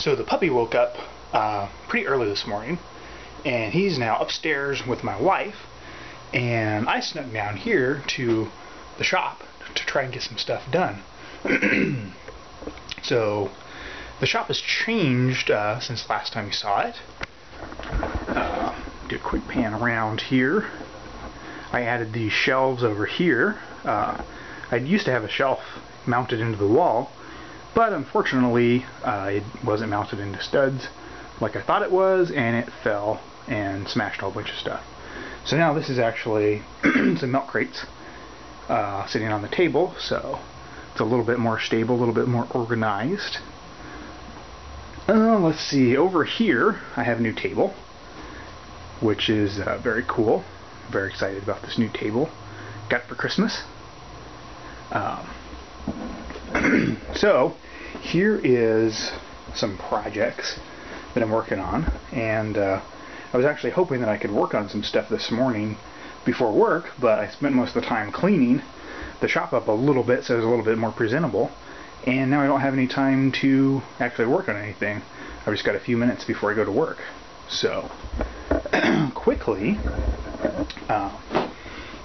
So the puppy woke up pretty early this morning, and he's now upstairs with my wife, and I snuck down here to the shop to try and get some stuff done. So the shop has changed since last time you saw it. Do a quick pan around here. I added these shelves over here. I used to have a shelf mounted into the wall, but unfortunately it wasn't mounted into studs like I thought it was, and it fell and smashed a whole bunch of stuff. So now this is actually some milk crates sitting on the table, so it's a little bit more stable, a little bit more organized. Let's see, over here I have a new table, which is very cool. Very excited about this new table. Got it for Christmas. So here is some projects that I'm working on, and I was actually hoping that I could work on some stuff this morning before work, but I spent most of the time cleaning the shop up a little bit so it was a little bit more presentable, and now I don't have any time to actually work on anything. I've just got a few minutes before I go to work. So quickly,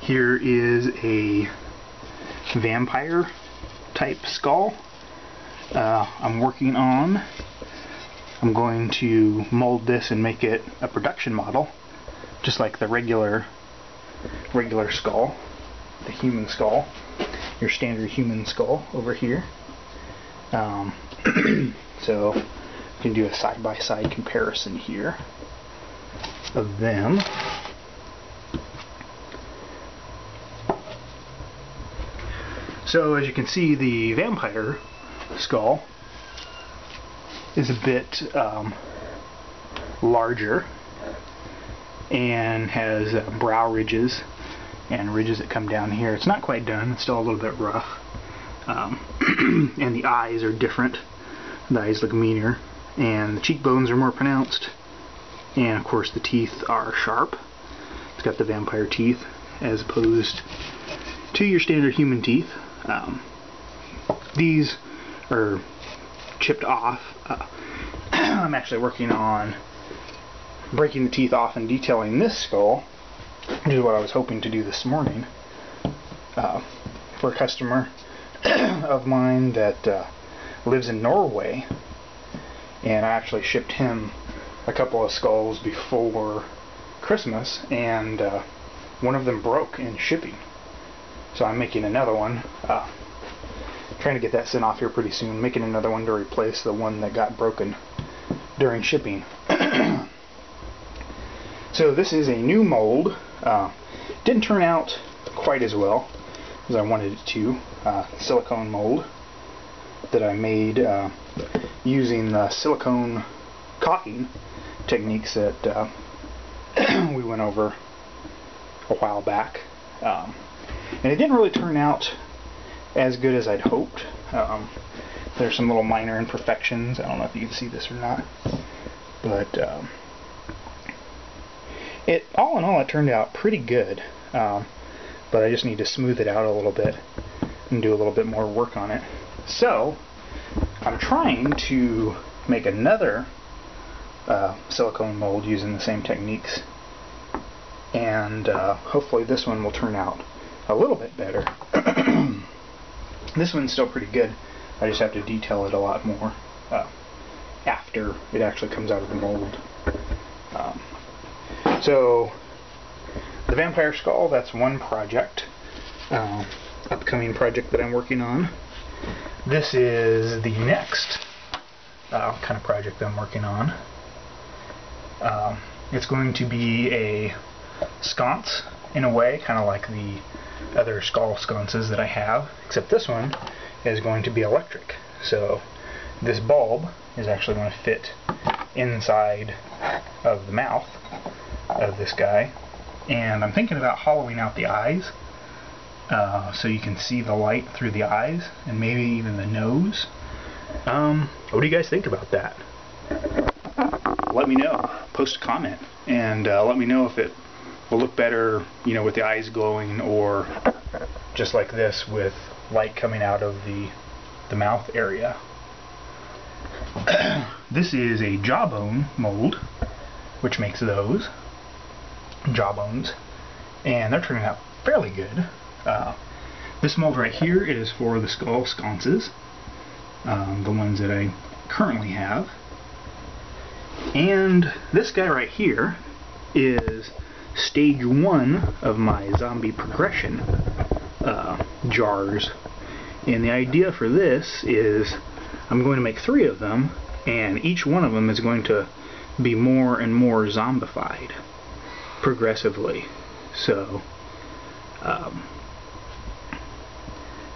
here is a vampire type skull I'm working on. I'm going to mold this and make it a production model, just like the regular skull, the human skull, your standard human skull over here. So you can do a side-by-side comparison here of them. So as you can see, the vampire skull is a bit larger and has brow ridges and ridges that come down here. It's not quite done, it's still a little bit rough. And the eyes are different. The eyes look meaner, and the cheekbones are more pronounced, and of course the teeth are sharp. It's got the vampire teeth as opposed to your standard human teeth. These are chipped off. I'm actually working on breaking the teeth off and detailing this skull, which is what I was hoping to do this morning for a customer of mine that lives in Norway, and I actually shipped him a couple of skulls before Christmas, and one of them broke in shipping. So I'm making another one, trying to get that sent off here pretty soon, making another one to replace the one that got broken during shipping. So this is a new mold. Didn't turn out quite as well as I wanted it to. Silicone mold that I made using the silicone caulking techniques that we went over a while back. And it didn't really turn out as good as I'd hoped. There's some little minor imperfections. I don't know if you can see this or not, but all in all it turned out pretty good, but I just need to smooth it out a little bit and do a little bit more work on it. So I'm trying to make another silicone mold using the same techniques, and hopefully this one will turn out a little bit better. This one's still pretty good. I just have to detail it a lot more after it actually comes out of the mold. So the vampire skull, that's one project, upcoming project that I'm working on. This is the next kind of project I'm working on. It's going to be a sconce in a way, kind of like the other skull sconces that I have, except this one is going to be electric. So this bulb is actually going to fit inside of the mouth of this guy, and I'm thinking about hollowing out the eyes so you can see the light through the eyes and maybe even the nose. What do you guys think about that? Let me know. Post a comment and let me know if it will look better, you know, with the eyes glowing, or just like this with light coming out of the mouth area. this is a jawbone mold, which makes those jawbones, and they're turning out fairly good. This mold right here is for the Skull Sconces, the ones that I currently have. And this guy right here is stage 1 of my zombie progression jars. And the idea for this is I'm going to make 3 of them, and each one of them is going to be more and more zombified progressively. So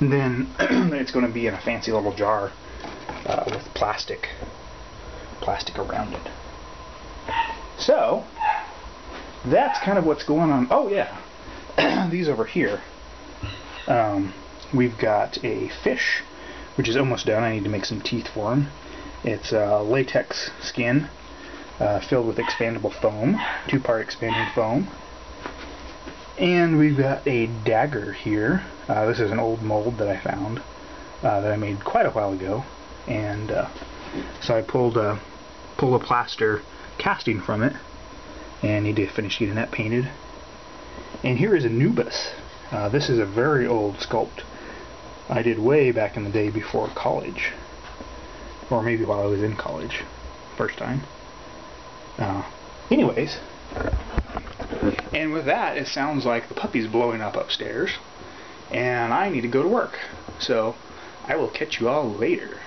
then it's going to be in a fancy little jar with plastic around it. So that's kind of what's going on. Oh yeah, these over here. We've got a fish, which is almost done. I need to make some teeth for him. It's latex skin filled with expandable foam, 2-part expanding foam. And we've got a dagger here. This is an old mold that I found that I made quite a while ago, and so I pulled a plaster casting from it, and need to finish getting that painted. And here is Anubis. This is a very old sculpt I did way back in the day before college, or maybe while I was in college, first time. Anyways, and with that, it sounds like the puppy's blowing up upstairs, and I need to go to work. So I will catch you all later.